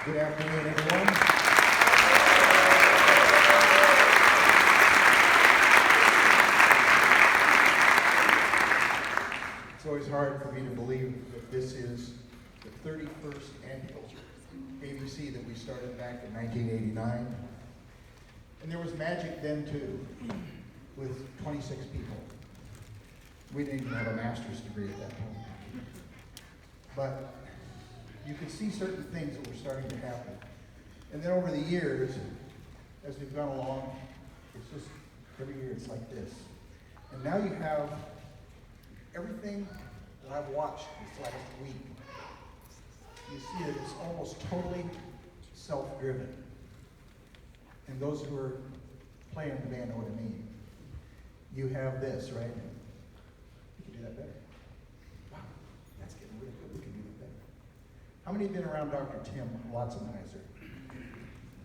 Good afternoon, everyone. It's always hard for me to believe that this is the 31st annual ABC that we started back in 1989. And there was magic then too, with 26 people. We didn't even have a master's degree at that point. But you could see certain things that were starting to happen. And then over the years, as we've gone along, it's just, every year it's like this. And now you have everything that I've watched this last week. You see that it's almost totally self-driven. And those who are playing the band know what I mean. You have this, right? You can do that better. Wow, that's getting really good. We can do that better. How many have been around Dr. Tim Watsonizer?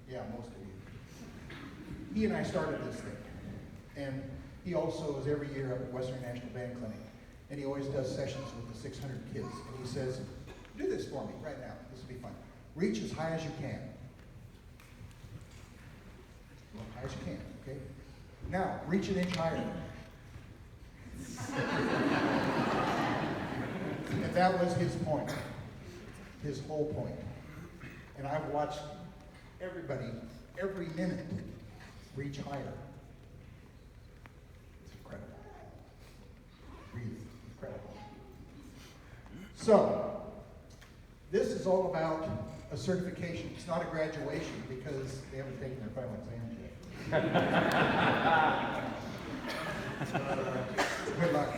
Yeah, most of you. He and I started this thing. And he also is every year up at Western National Band Clinic. And he always does sessions with the 600 kids. And he says, do this for me right now. This will be fun. Reach as high as you can. Well, high as you can, okay? Now, reach an inch higher. And that was his point. His whole point. And I've watched everybody, every minute, reach higher. It's incredible. Really incredible. So, this is all about a certification. It's not a graduation because they haven't taken their final exams yet. Good luck.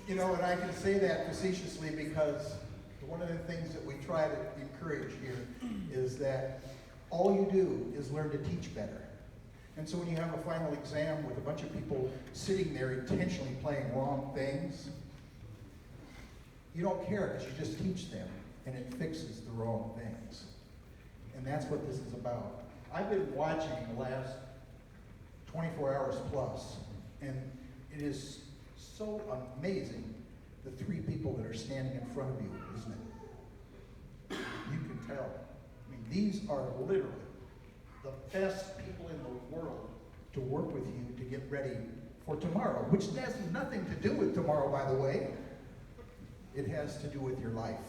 You know, and I can say that facetiously because one of the things that we try to encourage here is that all you do is learn to teach better. And so when you have a final exam with a bunch of people sitting there intentionally playing wrong things, you don't care because you just teach them and it fixes the wrong things. And that's what this is about. I've been watching the last 24 hours plus, and it is so amazing the three people that are standing in front of you, isn't it? You can tell. I mean, these are literally the best people in the world to work with you to get ready for tomorrow, which has nothing to do with tomorrow, by the way. It has to do with your life.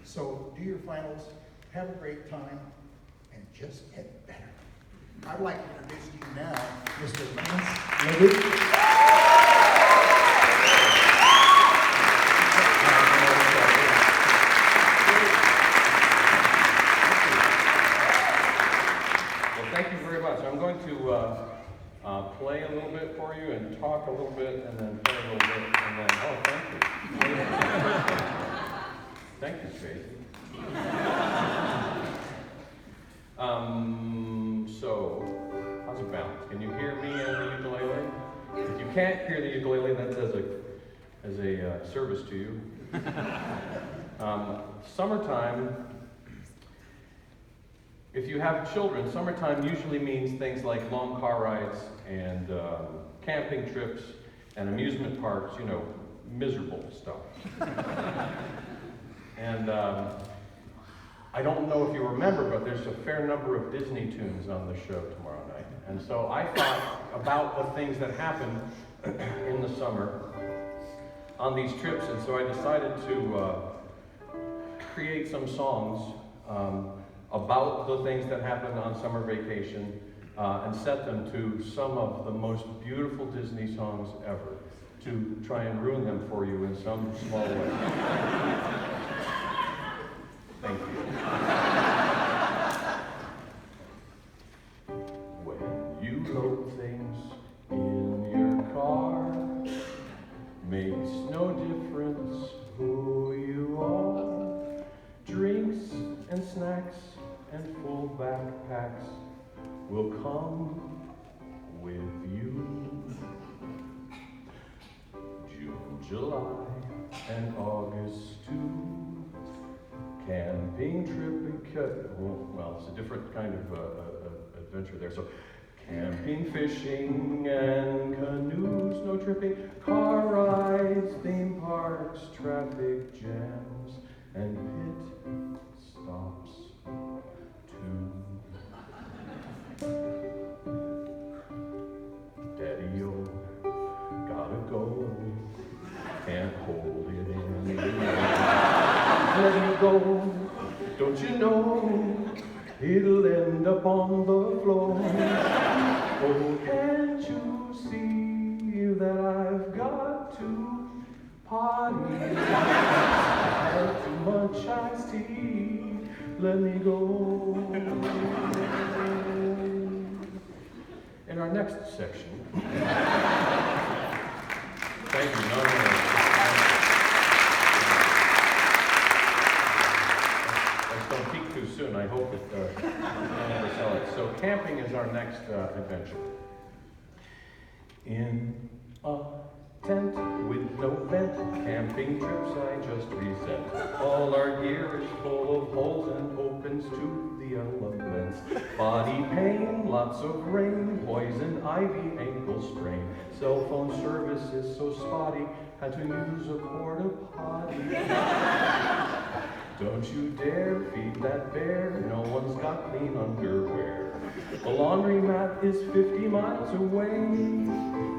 So do your finals, have a great time, and just get better. I'd like to introduce to you now Mr. Lance LaDuke. I'm going to play a little bit for you and talk a little bit and then play a little bit and then, oh, thank you. Thank you, Tracy. So, how's it balanced? Can you hear me and the ukulele? If you can't hear the ukulele, that's as a service to you. Summertime. If you have children, summertime usually means things like long car rides and camping trips and amusement parks, you know, miserable stuff. And I don't know if you remember, but there's a fair number of Disney tunes on the show tomorrow night. And so I thought about the things that happen in the summer on these trips, and so I decided to create some songs about the things that happened on summer vacation and set them to some of the most beautiful Disney songs ever to try and ruin them for you in some small way. Thank you. When you load things in your car, makes no difference who you are. Drinks and snacks and full backpacks will come with you. June, July, and August too. Camping trip, well, it's a different kind of adventure there. So, camping, fishing, and canoes, no tripping, car rides, theme parks, go. Don't you know it'll end up on the floor? Oh, can't you see that I've got to potty? I had too much iced tea. Let me go. In our next section, thank you. No. Don't peak too soon. I hope it I'll never sell it. So camping is our next adventure. In a tent with no vent, camping trips I just resent. All our gear is full of holes and opens to the elements. Body pain, lots of rain, poison ivy, ankle sprain. Cell phone service is so spotty, had to use a porta potty. Don't you dare feed that bear, no one's got clean underwear. The laundromat is 50 miles away.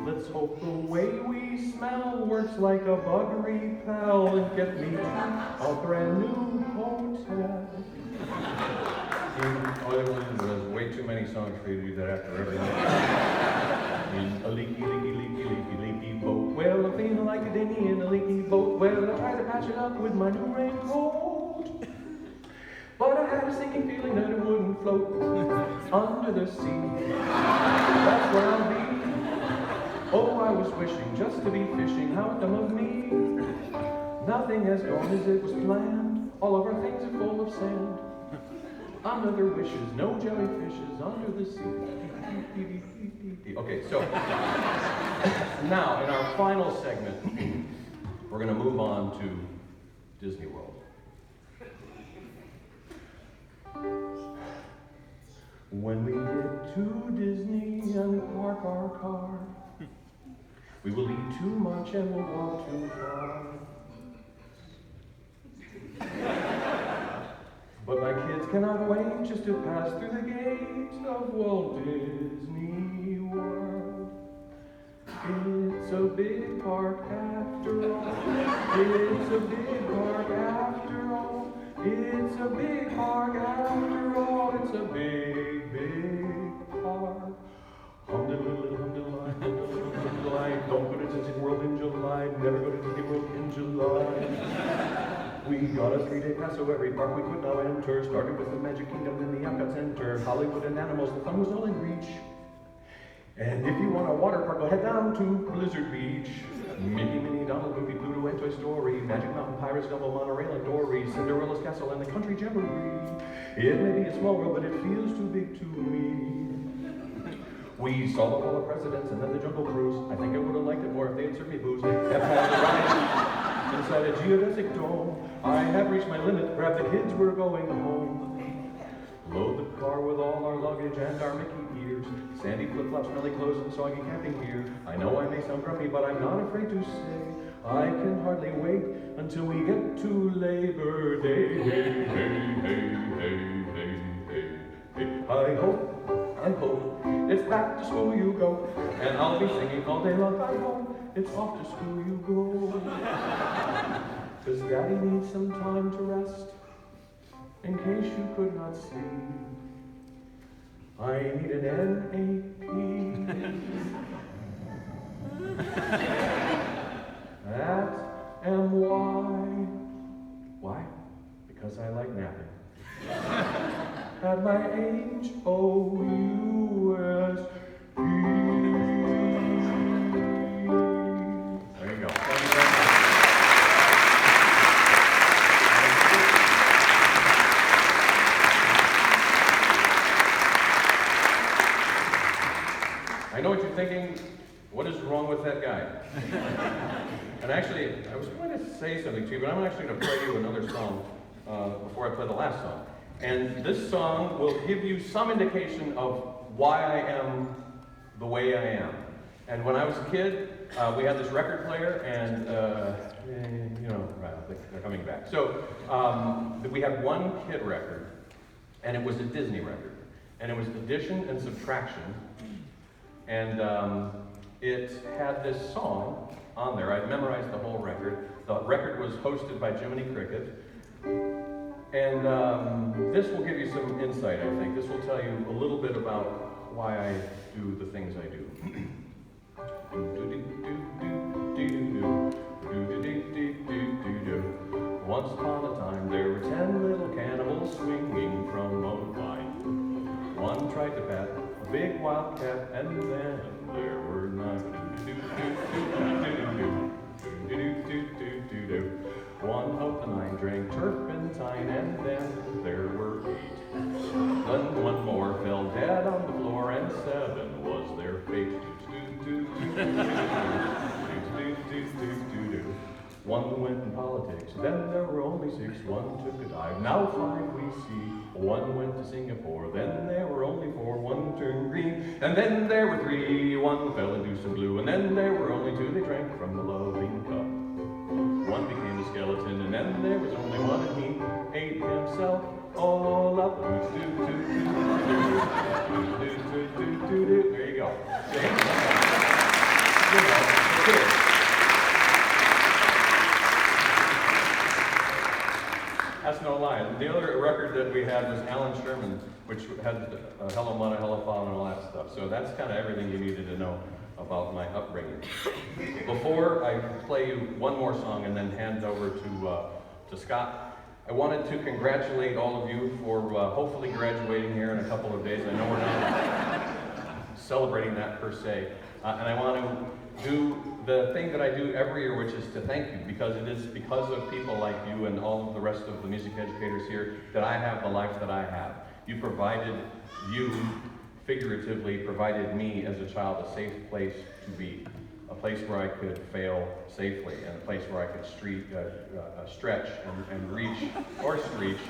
Let's hope the way we smell works like a bug repel and get me a brand new hotel. There's way too many songs for you to do that after every night. In a leaky, leaky, leaky, leaky, leaky boat. Well, I'm feeling like a dinghy in a leaky boat. Well, I tried to patch it up with my new raincoat. But I had a sinking feeling that it wouldn't float under the sea. That's where I'll be. Oh, I was wishing just to be fishing. How dumb of me. Nothing has gone as it was planned. All of our things are full of sand. Another wishes, no jellyfishes under the sea. Okay, so now in our final segment, we're going to move on to Disney World. When we get to Disney and park our car, we will eat too much and we'll walk too far. But my kids cannot wait just to pass through the gates of Walt Disney World. It's a big park after all. It's a big park after all. It's a big park after all. It's a big, big park. Hum-diddle-diddle, hum-diddle-lie, hum-diddle-diddle, hum-diddle-lie. Don't go to Disney World in July. Never go to Disney World in July. We got a 3-day pass, so every park we could now enter. Started with the Magic Kingdom, then the Epcot Center. Hollywood and Animals, the fun was all in reach. And if you want a water park, go head down to Blizzard Beach. Mickey, Minnie, Donald, Goofy, Pluto, and Toy Story. Magic Mountain, Pirates, Dumbo, Monorail, and Dory. Cinderella's Castle, and the Country Jamboree. It may be a small world, but it feels too big to me. We saw the Hall of Presidents and then the Jungle Cruise. I think I would have liked it more if they had served me booze. Epcot the ride inside a geodesic dome. I have reached my limit. Grab the kids, we're going home. Load the car with all our luggage and our Mickey ears. Sandy flip-flops, smelly clothes, and soggy camping gear. I know I may sound grumpy, but I'm not afraid to say I can hardly wait until we get to Labor Day. Hey, hey, hey, hey, hey, hey, hey. I hope it's back to school you go, and I'll be singing all day long. I hope it's off to school you go, 'cause Daddy needs some time to rest. In case you could not see, I need an NAP at MY. Why? Because I like napping. At my HOUSP. There you go. Thank you very much. I know what you're thinking, what is wrong with that guy? And actually, I was going to say something to you, but I'm actually going to play you another song before I play the last song. And this song will give you some indication of why I am the way I am. And when I was a kid, we had this record player, and they're coming back. So we had one kid record, and it was a Disney record. And it was addition and subtraction. And it had this song on there. I'd memorized the whole record. The record was hosted by Jiminy Cricket. And this will give you some insight, I think. This will tell you a little bit about why I do the things I do. Once upon a time, there were 10 little cannibals swinging from a vine. One tried to pat a big wildcat, and then there were 9. One of the 9 drank turpentine, and then there were 8. Then one more fell dead on the floor, and 7 was their fate. One went in politics, then there were only 6. One took a dive, now 5 we see. One went to Singapore, then there were only 4. One turned green, and then there were 3. One fell into some blue, and then there were only 2. They drank from the loving cup. One became a skeleton, and then there was only 1, and he ate himself all up. There you go. You know, kids. That's no lie. The other record that we had was Alan Sherman, which had Hello Mama, Hello Father, and all that stuff. So that's kind of everything you needed to know about my upbringing. Before I play you one more song and then hand over to Scott, I wanted to congratulate all of you for hopefully graduating here in a couple of days. I know we're not celebrating that per se. And I want to do the thing that I do every year, which is to thank you, because it is because of people like you and all of the rest of the music educators here that I have the life that I have. You figuratively provided me as a child a safe place to be, a place where I could fail safely, and a place where I could stretch and reach, or streach.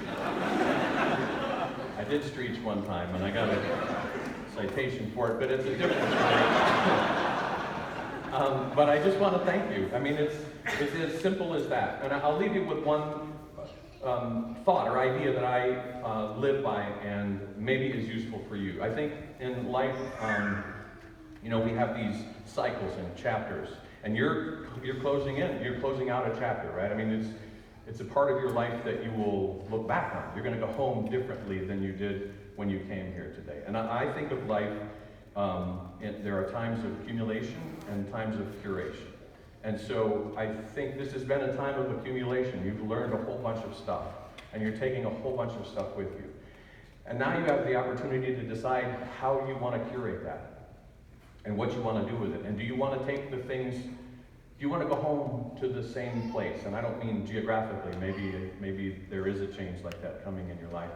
I did streach one time, and I got a citation for it, but it's a different story. But I just want to thank you. I mean, it's as simple as that. And I'll leave you with one thought or idea that I live by and maybe is useful for you. I think in life, we have these cycles and chapters, and you're closing out a chapter, right? I mean, it's a part of your life that you will look back on. You're going to go home differently than you did when you came here today. And I think of life, there are times of accumulation and times of curation. And so I think this has been a time of accumulation. You've learned a whole bunch of stuff, and you're taking a whole bunch of stuff with you. And now you have the opportunity to decide how you want to curate that and what you want to do with it. And do you want to take the things, do you want to go home to the same place? And I don't mean geographically, maybe there is a change like that coming in your life,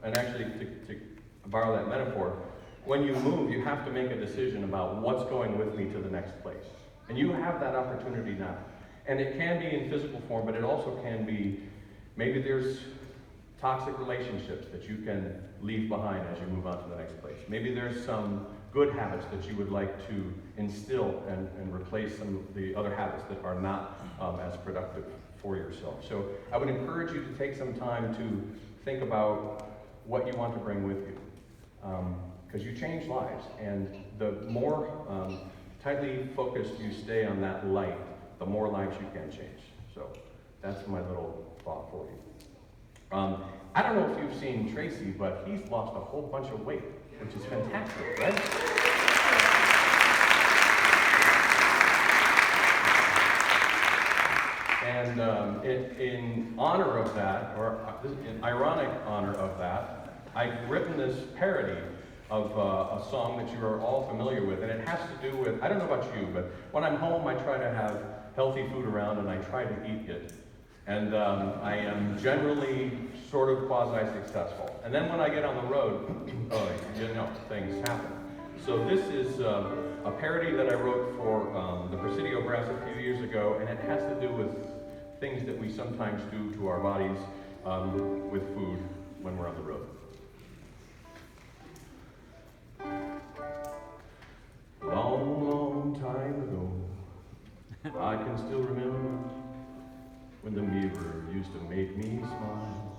and actually to borrow that metaphor, when you move, you have to make a decision about what's going with me to the next place. And you have that opportunity now. And it can be in physical form, but it also can be, maybe there's toxic relationships that you can leave behind as you move on to the next place. Maybe there's some good habits that you would like to instill and replace some of the other habits that are not as productive for yourself. So I would encourage you to take some time to think about what you want to bring with you. Because you change lives, and the more tightly focused you stay on that light, the more lives you can change. So that's my little thought for you. I don't know if you've seen Tracy, but he's lost a whole bunch of weight, which is fantastic, right? And in honor of that, or in ironic honor of that, I've written this parody of a song that you are all familiar with, and it has to do with, I don't know about you, but when I'm home I try to have healthy food around and I try to eat it. And I am generally sort of quasi-successful. And then when I get on the road, things happen. So this is a parody that I wrote for the Presidio Brass a few years ago, and it has to do with things that we sometimes do to our bodies with food when we're on the road. Long, long time ago, I can still remember when the mirror used to make me smile.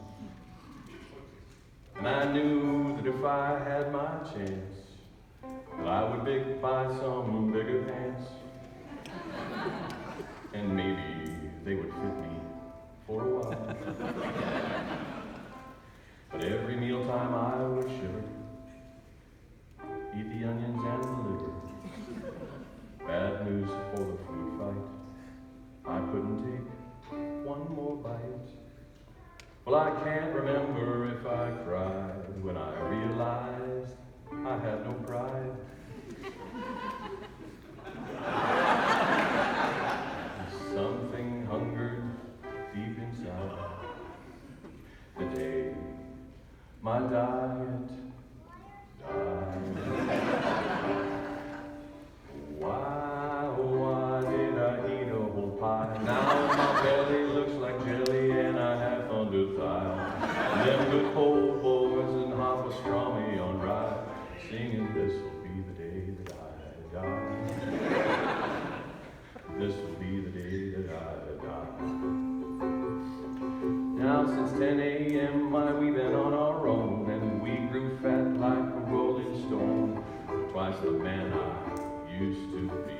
And I knew that if I had my chance, that I would buy some bigger pants. And maybe they would fit me for a while. But every mealtime I would shiver, eat the onions and the liver. Bad news for the food fight, I couldn't take one more bite. Well, I can't remember if I cried when I realized I had no pride. Something hungered deep inside. The day my diet died. Why did I eat a whole pie? Now my belly looks like jelly and I have under thigh. Them good old boys and hot pastrami on rye, singing this'll be the day that I die. This'll be the day that I die. Now since 10 a.m. we've been on our own, and we grew fat like a rolling stone, twice the man I used to be.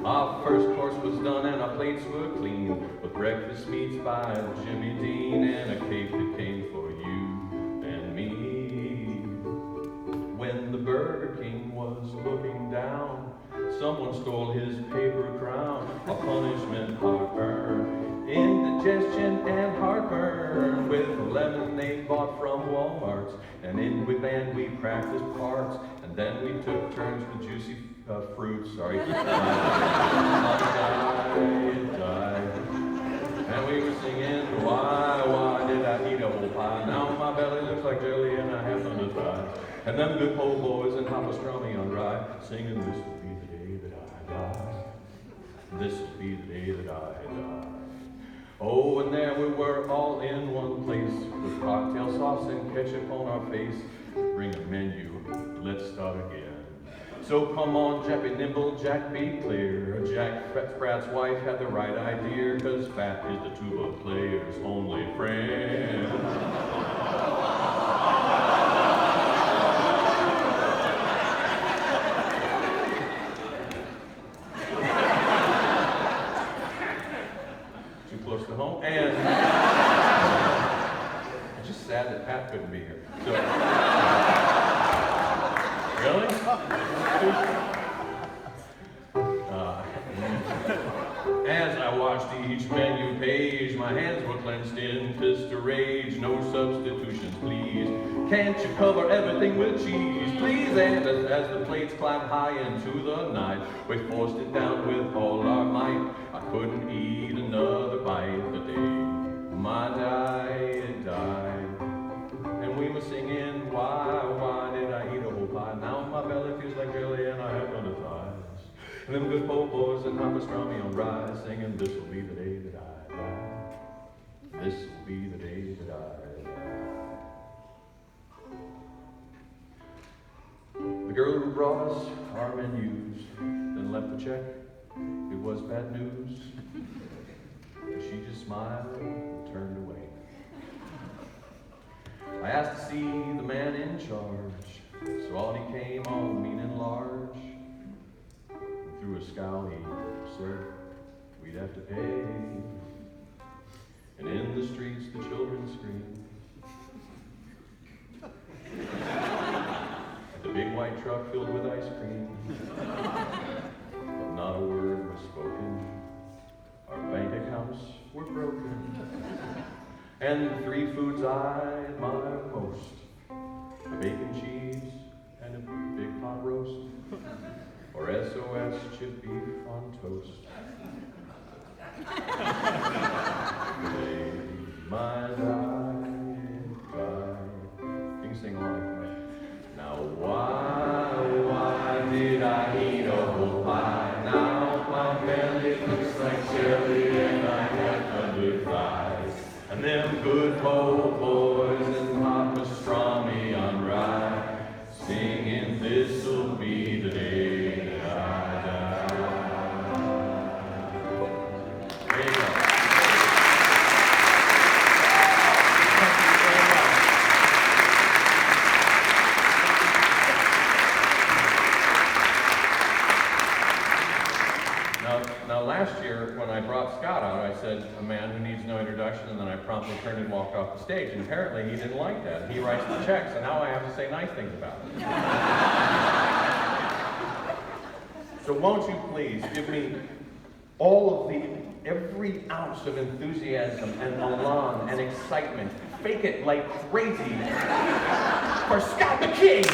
Our first course was done and our plates were clean, with breakfast meats by Jimmy Dean and a cake that came for you and me. When the Burger King was looking down, someone stole his paper crown. A punishment, heartburn, indigestion and heartburn, with lemonade bought from Walmart. And in Big Band we practiced parts, and then we took turns with juicy fruit. Sorry. And we were singing, why did I eat a whole pie? Now my belly looks like jelly and I have none to thighs. And them good po' boys and hot pastrami on rye, singing, this will be the day that I die. This will be the day that I die. Oh, and there we were all in one place, with cocktail sauce and ketchup on our face. Bring a menu, let's start again. So come on, Jack, be nimble, Jack, be clear. Jack Pratt's wife had the right idea, 'cause fat is the tuba player's only friend. Too close to home, and it's just sad that Pat couldn't be here. So, really? As I watched each menu page, my hands were clenched in fist of rage. No substitutions, please. Can't you cover everything with cheese, please? And as the plates climbed high into the night, we forced it down with all our might. I couldn't eat another bite the day my diet died. And we were singing, why did I eat a whole pie? Now my belly feels like jelly and I have none of thighs. And them good po' boys and hot pastrami on rye, singing, this will be the day that I die. This will be the day that I die. The girl who brought us our menus then left the check. It was bad news. But she just smiled and turned away. I asked to see the man in charge, so on he came, all mean and large. And through a scowl he said, we'd have to pay. And in the streets the children screamed. The big white truck filled with ice cream. But not a word was spoken. Our bank accounts were broken. And the three foods I admire most, a bacon cheese and a big pot roast, or SOS chip beef on toast. Today, my diet died. You can sing along with me. Now why did I eat a whole pie? Now my belly looks like jelly and I have under thighs. And them good po' boys and hot pastrami on rye, singing, this'll be the day that I die. There you go. Now last year when I brought Scott, shout out. I said, a man who needs no introduction, and then I promptly turned and walked off the stage. And apparently he didn't like that. He writes the checks, and now I have to say nice things about it. So won't you please give me every ounce of enthusiasm and elan and excitement. Fake it like crazy for Scott the King!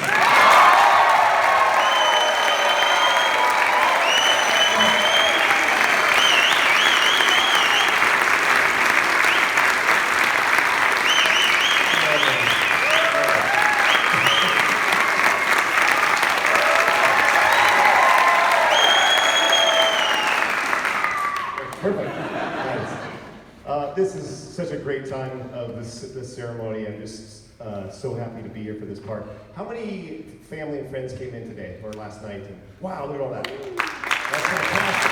Perfect. Nice. This is such a great time of this ceremony. I'm just so happy to be here for this part. How many family and friends came in today or last night? And, wow, look at all that. That's fantastic.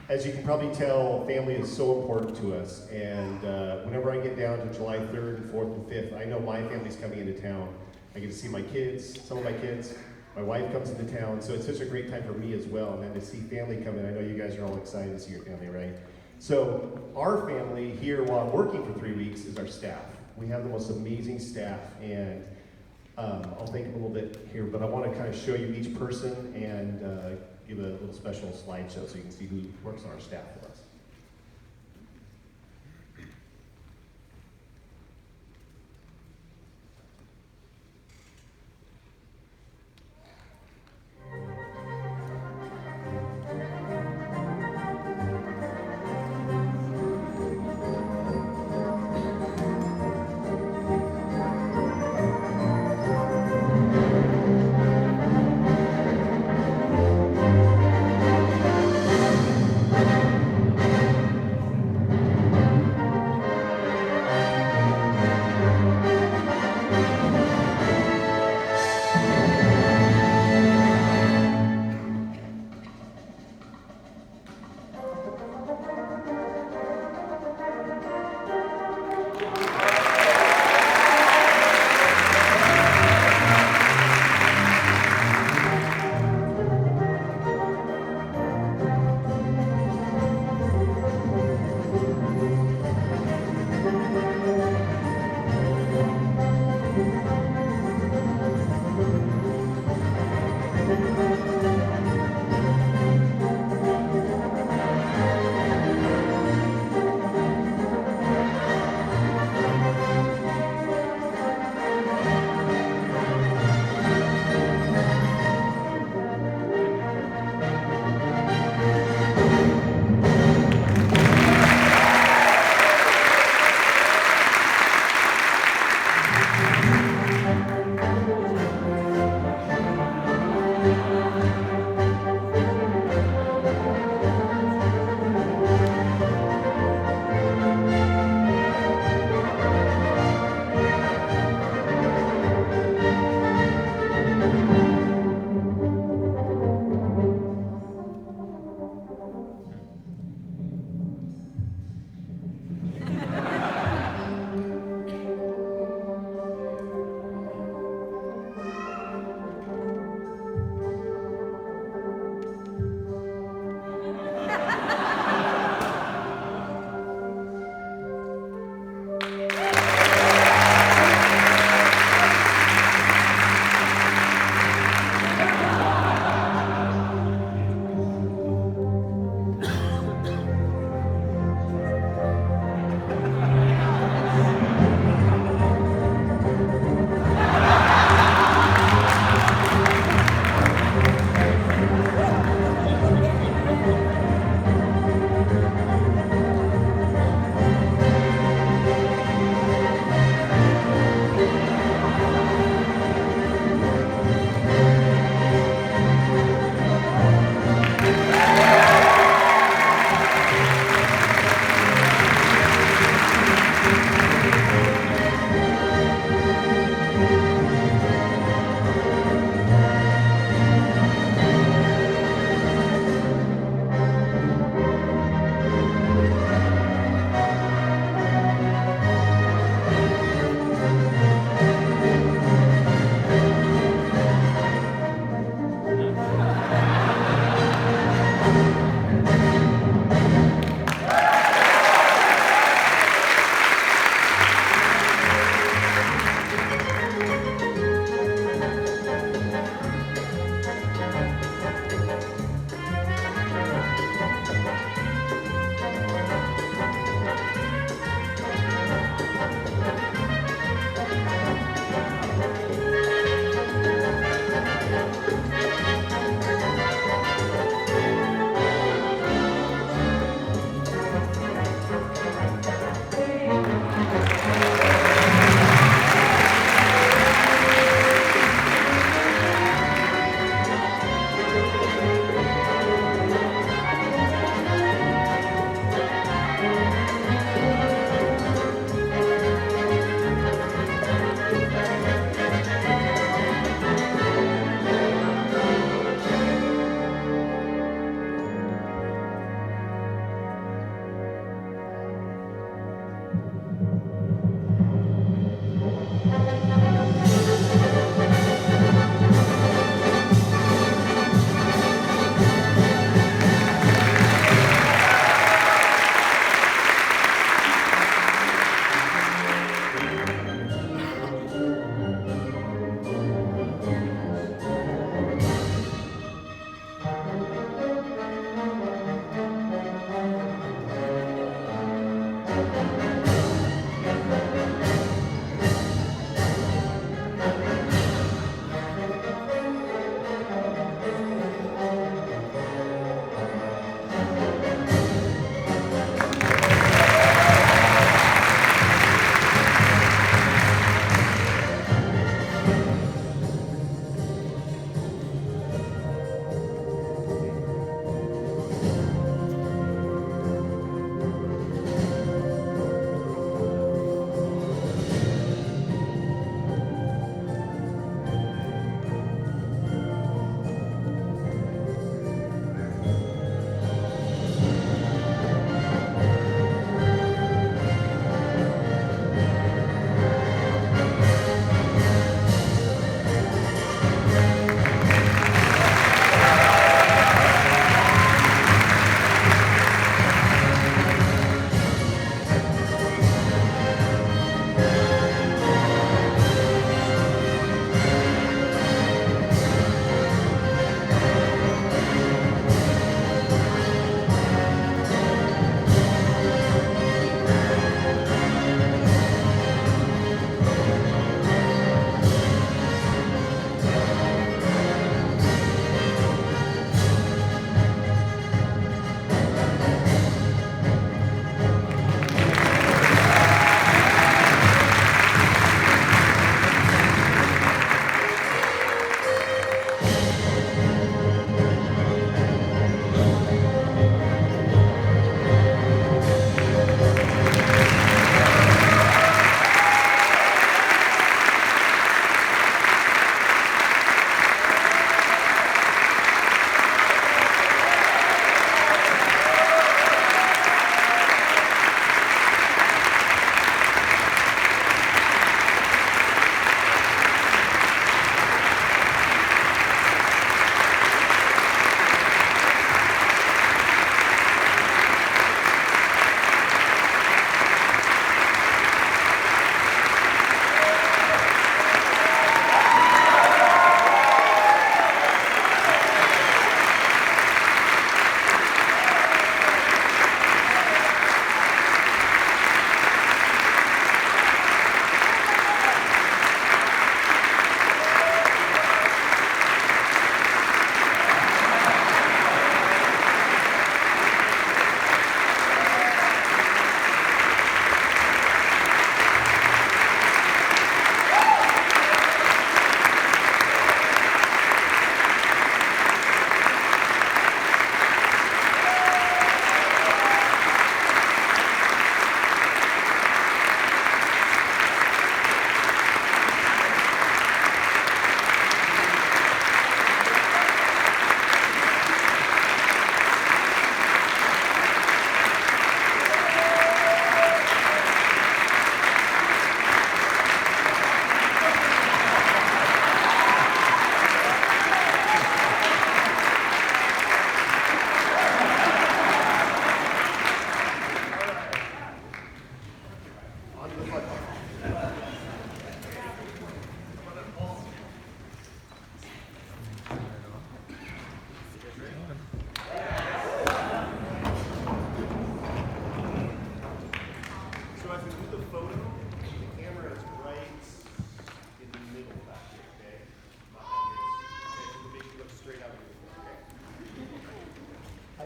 As you can probably tell, family is so important to us. And whenever I get down to July 3rd and 4th and 5th, I know my family's coming into town. I get to see my kids, some of my kids. My wife comes into town, so it's such a great time for me as well. And then to see family come in, I know you guys are all excited to see your family, right? So our family here while I'm working for 3 weeks is our staff. We have the most amazing staff, and I'll thank them a little bit here, but I want to kind of show you each person and give a little special slideshow so you can see who works on our staff for us.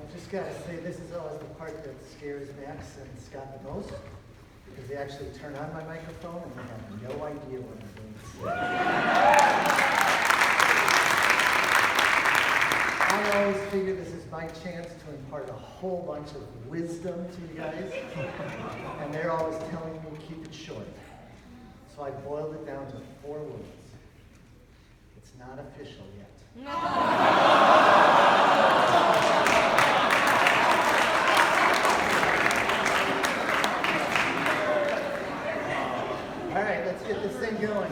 I've just got to say, this is always the part that scares Max and Scott the most, because they actually turn on my microphone and they have no idea what I'm going to say. I always figure this is my chance to impart a whole bunch of wisdom to you guys, and they're always telling me keep it short. So I boiled it down to 4 words. It's not official yet. All right, let's get this thing going.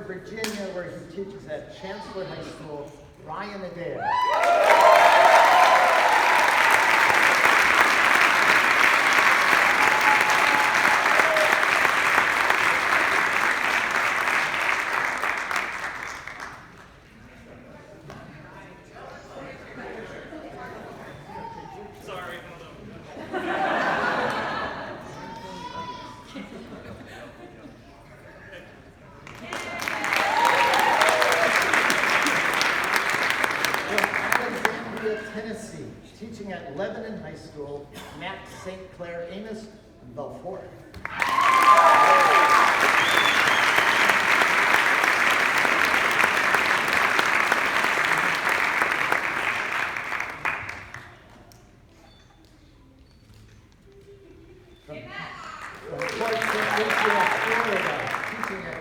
Virginia, where he teaches at Chancellor High School, Ryan Adair. Teaching at Lebanon High School, Matt St. Clair Amos the Fourth. From Fort St. Lucie, Florida, teaching at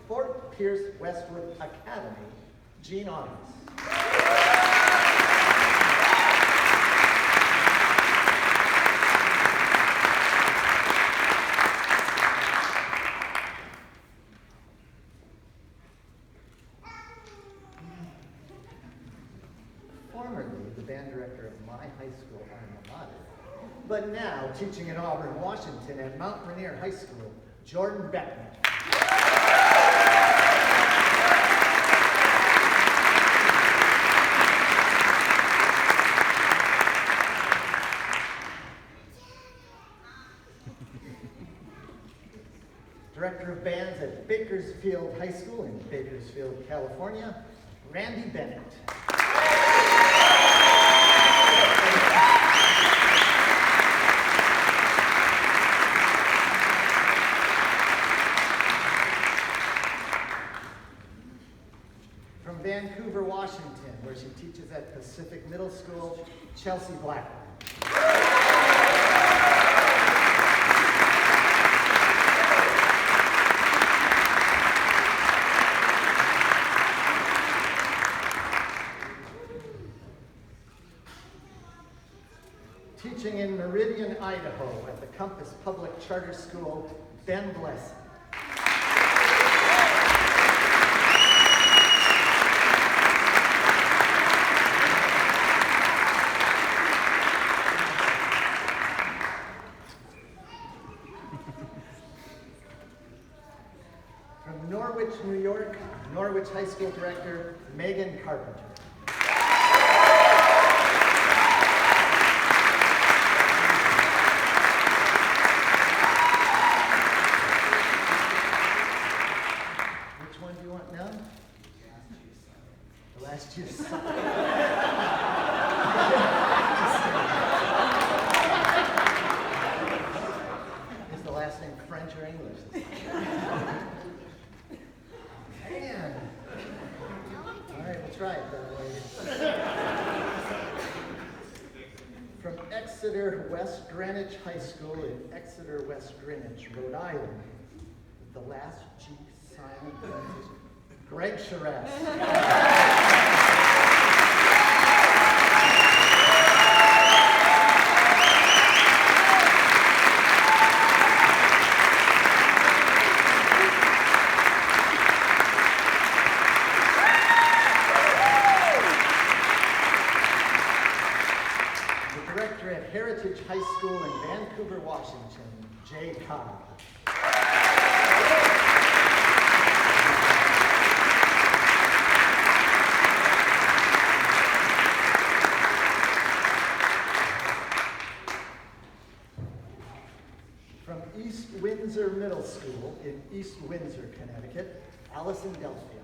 Fort Pierce Westwood Academy, Gene August. Formerly the band director of my high school alma mater, but now teaching in Auburn, Washington at Mount Rainier High School, Jordan Beckman. Director of bands at Bakersfield High School in Bakersfield, California, Randy Bennett. From Vancouver, Washington, where she teaches at Pacific Middle School, Chelsea Blackburn. Teaching in Meridian, Idaho at the Compass Public Charter School, Ben Blessing. From Norwich, New York, Norwich High School Director, Megan Carpenter. Last year's son. Is the last name French or English? Man. All right, we'll try it that way. From Exeter West Greenwich High School in Exeter West Greenwich, Rhode Island, the last G silent transition. Greg Charest. Vancouver, Washington, Jay Cobb. From East Windsor Middle School in East Windsor, Connecticut, Allison Delphia.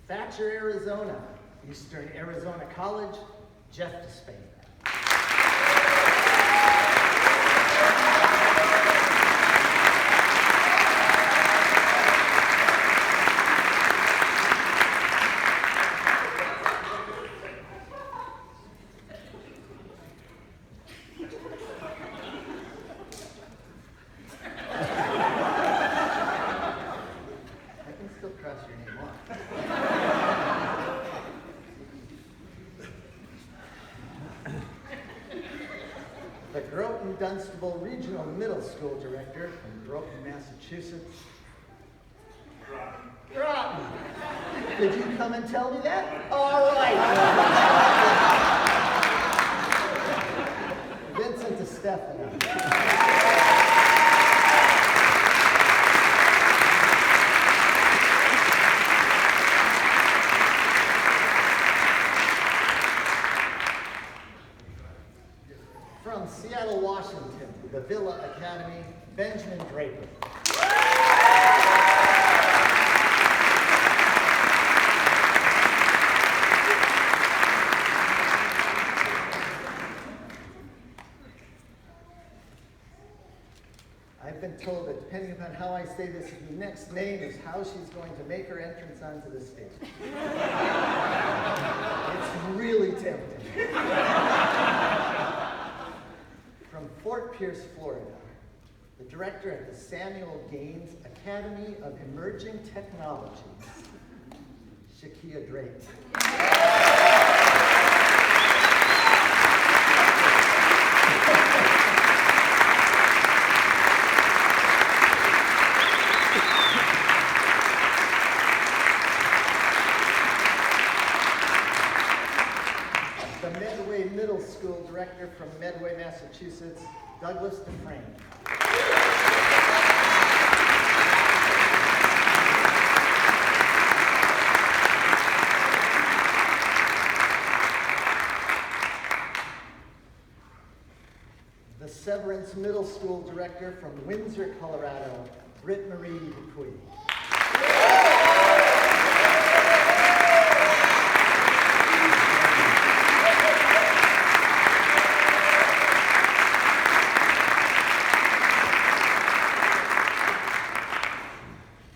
Thatcher, Arizona, Eastern Arizona College, Jeff Despain. I can still cross your name off. The Groton-Dunstable Regional Middle School Director from Groton, Massachusetts. Groton. Did you come and tell me that? All right. Vincent DeStefano. From Seattle, Washington, the Villa Academy, Benjamin Draper. I've been told that depending upon how I say this next name is how she's going to make her entrance onto the stage. It's really tempting. From Fort Pierce, Florida, the director at the Samuel Gaines Academy of Emerging Technologies, Shakia Drake. The Medway Middle School director from Medway, Massachusetts, Douglas Dufresne. The Severance Middle School director from Windsor, Colorado, Britt Marie Dupuy.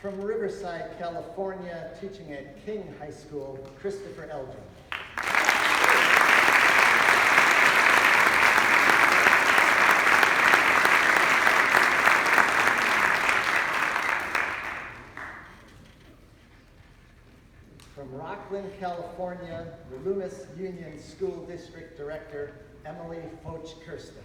From Riverside, California, teaching at King High School, Christopher Eldrin. From Rockland, California, the Loomis Union School District Director, Emily Foch Kirsten.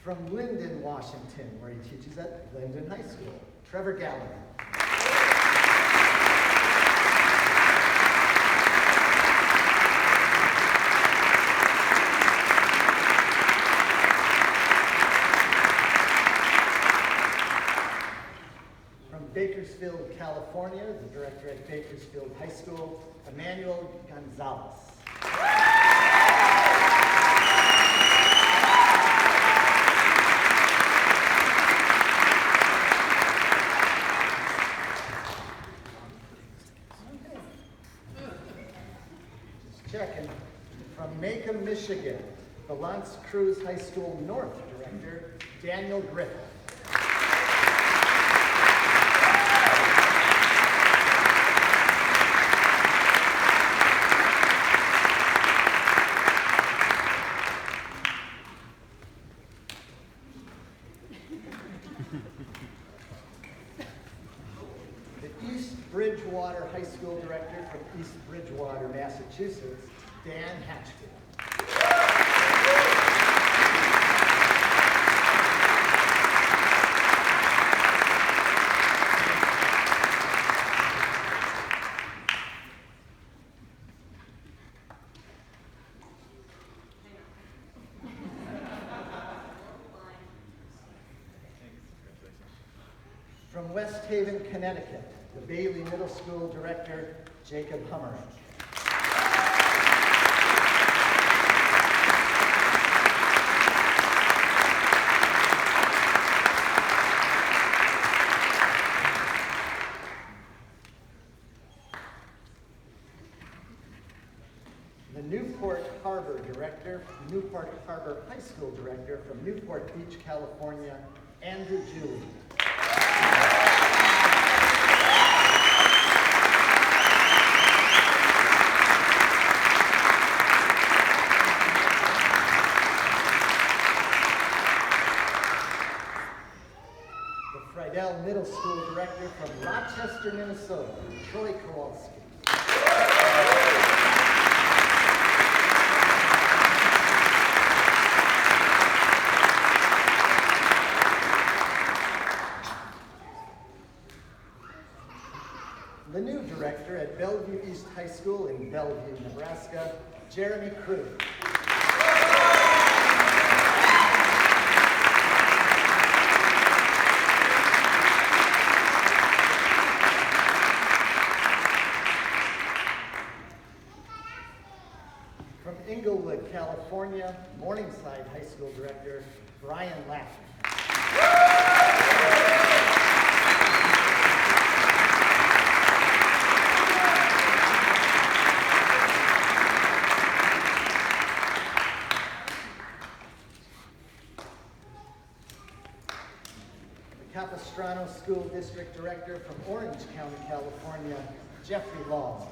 From Linden, Washington, where he teaches at Linden High School, Trevor Gallagher. From Bakersfield, California, the director at Bakersfield High School, Emmanuel Gonzalez. Checking. From Macomb, Michigan, the L'Anse Creuse High School North Director, Daniel Griffith. Bridgewater High School Director from East Bridgewater, Massachusetts, Dan Hatchfield. From West Haven, Connecticut, the Bailey Middle School Director, Jacob Hummering. The Newport Harbor Director, Newport Harbor High School Director from Newport Beach, California, Andrew Julie. Middle School Director from Rochester, Minnesota, Troy Kowalski. The new director at Bellevue East High School in Bellevue, Nebraska, Jeremy Krug. Inglewood, California, Morningside High School Director, Brian Laffin. The Capistrano School District Director from Orange County, California, Jeffrey Long.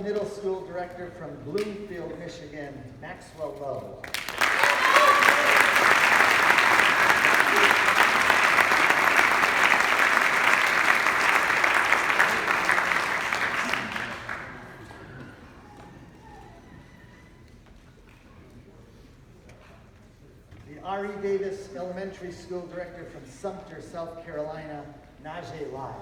Middle School Director from Bloomfield, Michigan, Maxwell Lowe. The R.E. Davis Elementary School Director from Sumter, South Carolina, Najee Lai.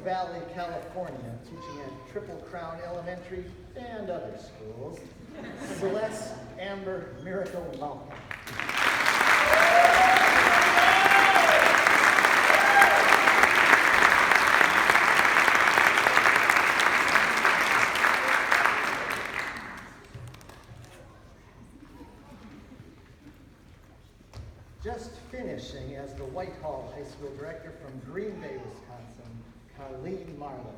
Valley, California, teaching at Triple Crown Elementary and other schools, Celeste Amber Miracle Malcolm. Just finishing as the Whitehall High School Director from Green Bay, Wisconsin, Carleen Marlowe.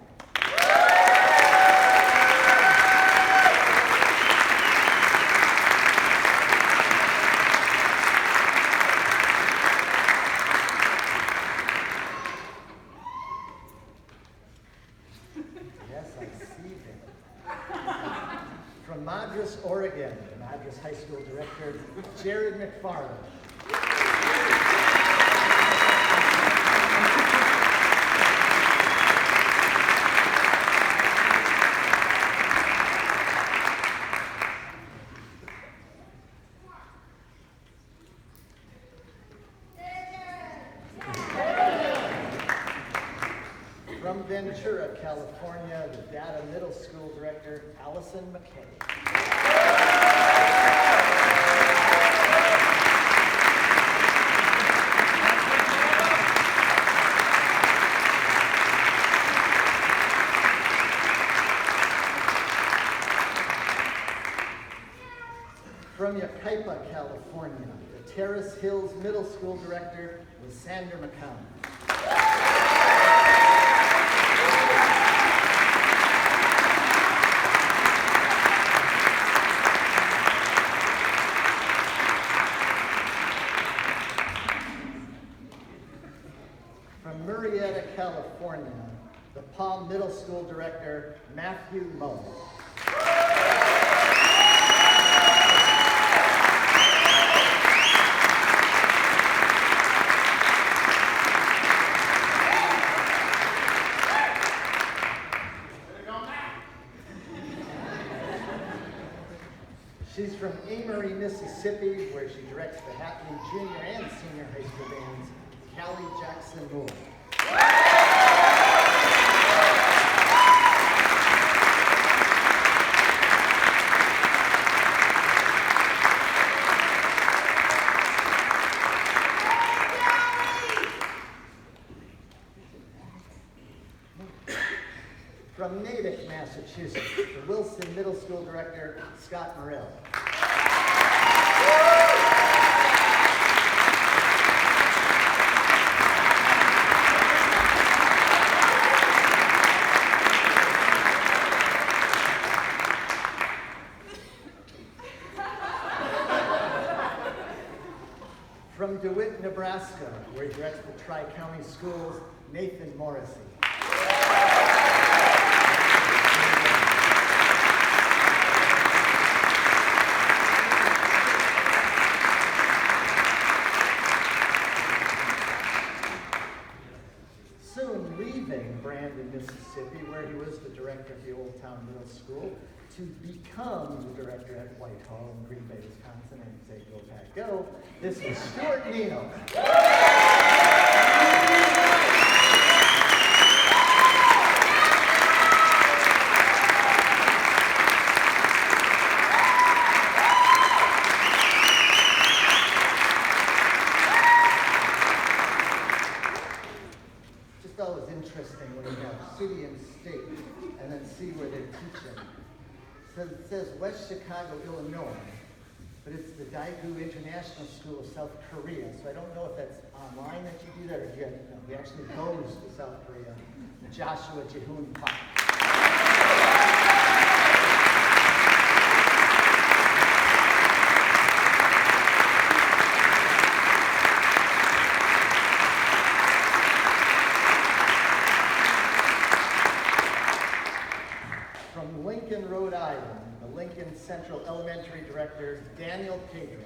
Yes, I see them. From Madras, Oregon, Madras High School Director, Jared McFarland. From Ventura, California, the Data Middle School Director, Allison McKay. From Yucaipa, California, the Terrace Hills Middle School director was Sandra McCown. From Murrieta, California, the Palm Middle School director, Matthew Moe. She's from Amory, Mississippi, where she directs the happening junior and senior high school bands, Callie Jackson Moore. From Natick, Massachusetts, the Wilson Middle School director, Scott Morrell. From DeWitt, Nebraska, where he directs the Tri-County Schools, Nathan Morrissey. Soon leaving Brandon, Mississippi, where he was the director of the Old Town Middle School, to become the director at Whitehall in Green Bay, Wisconsin, and say, go Pack, go. This is Stuart Nino. Just always interesting when you have city and state and then see where they're teaching. So it says West Chicago, Illinois, but it's the Daegu International School of South Korea. So I don't know if that's online that you do that or he actually goes to South Korea. Joshua Jehoon Park. From Lincoln, Rhode Island, the Lincoln Central Elementary Director, Daniel Pedro.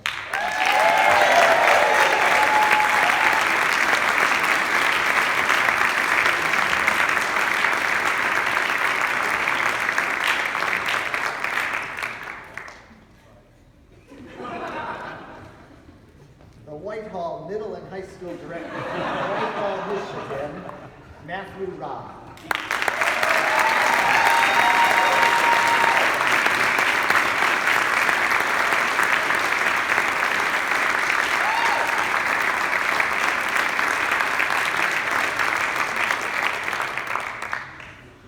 The Whitehall Middle and High School Director from Whitehall, Michigan, Matthew Robb.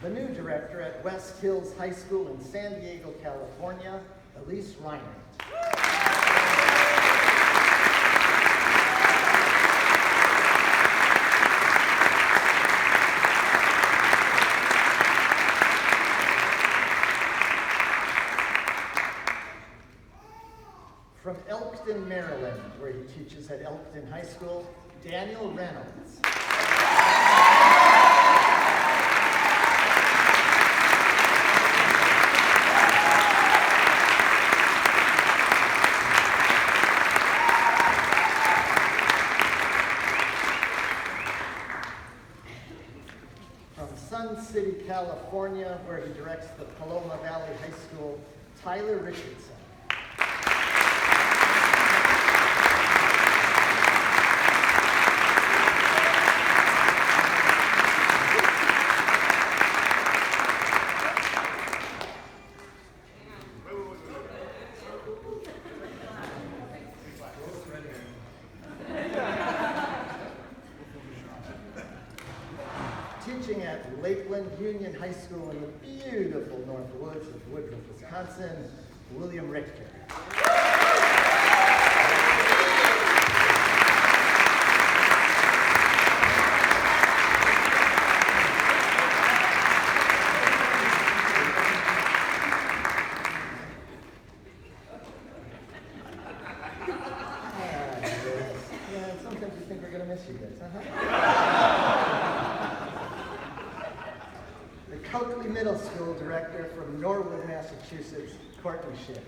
The new director at West Hills High School in San Diego, California, Elise Reinert. From Elkton, Maryland, where he teaches at Elkton High School, Daniel Reynolds. From Sun City, California, where he directs the Paloma Valley High School, Tyler Richardson. Teaching at Lakeland Union High School in the beautiful North Woods of Woodruff, Wisconsin, William Richter. she is, The Coakley Middle School director from Norwood, Massachusetts, Courtney Schiff.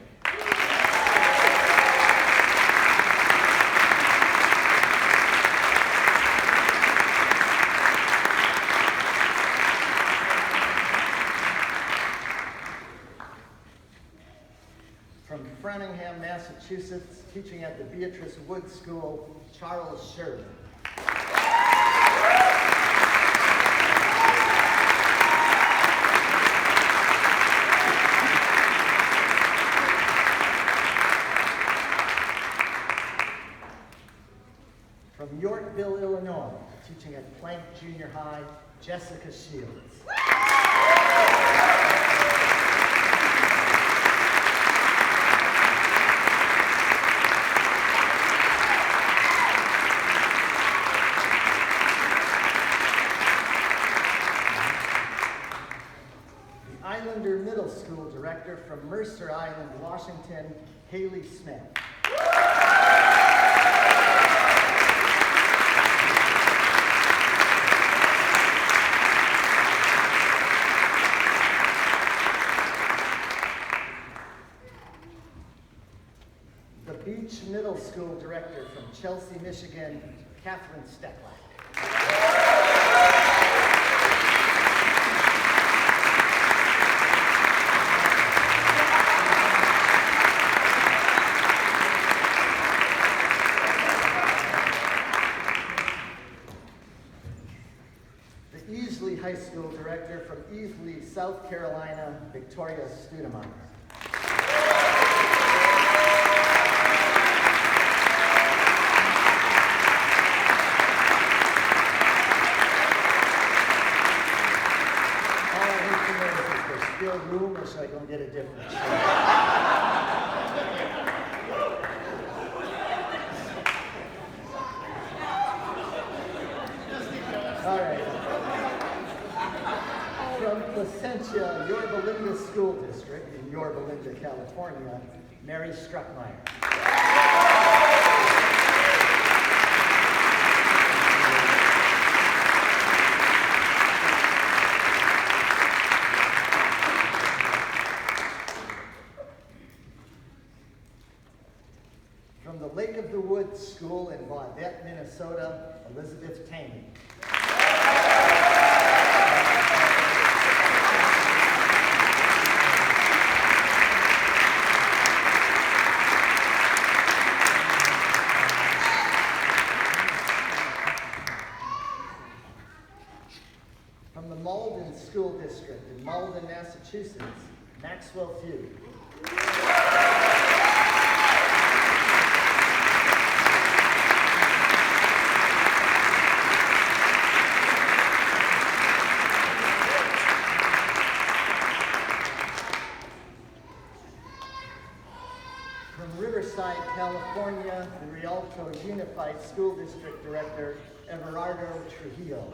From Framingham, Massachusetts, teaching at the Beatrice Wood School, Charles Sherman. From Yorkville, Illinois, teaching at Plank Junior High, Jessica Shields. Islander Middle School director from Mercer Island, Washington, Haley Smith. The Beach Middle School director from Chelsea, Michigan, Catherine Stecklack. High School director from Easley, South Carolina, Victoria Studemeyer. All I need to know is there's still room, or should I go and get a different chair? All right. From Placentia, Yorba Linda School District in Yorba Linda, California, Mary Struckmeyer. From the Lake of the Woods School in Baudette, Minnesota, Elizabeth Taney. From the Malden School District in Malden, Massachusetts, Maxwell Few. From Riverside, California, the Rialto Unified School District Director, Everardo Trujillo.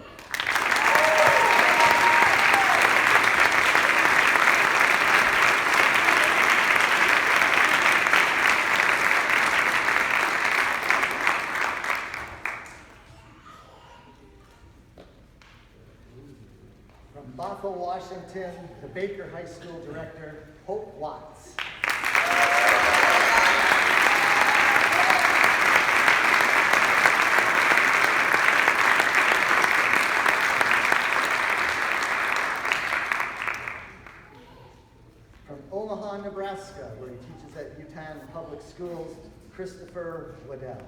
From Bothell, Washington, the Baker High School Director, Hope Watts. From Omaha, Nebraska, where he teaches at Utah Public Schools, Christopher Waddell.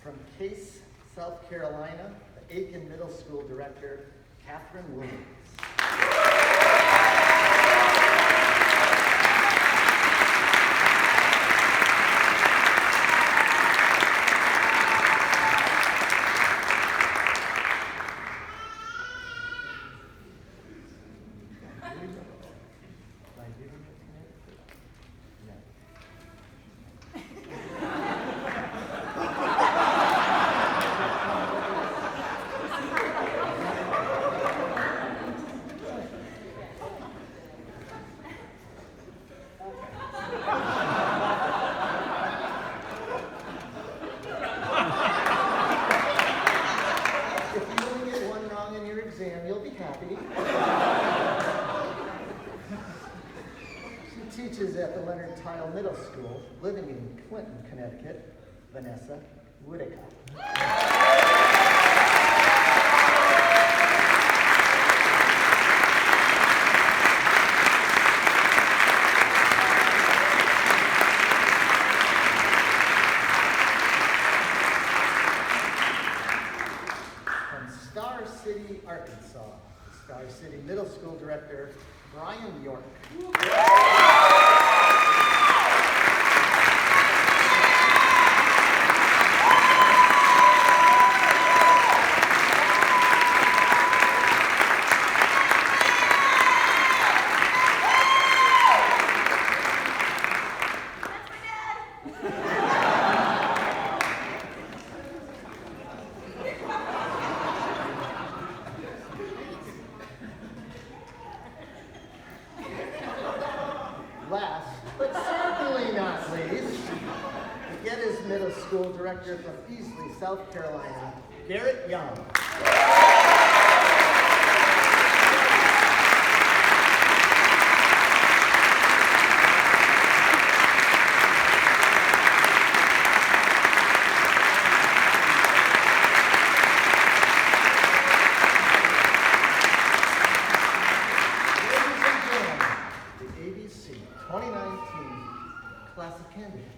From Case, South Carolina, the Aiken Middle School Director, Catherine Williams. Middle School, living in Clinton, Connecticut, Vanessa Whitaker. Star City, Arkansas, Star City Middle School Director, Brian York. Last, but certainly not least, the Geddes Middle School Director from Easley, South Carolina, Garrett Young. Ladies and gentlemen, the ABC 2019 class of candidates.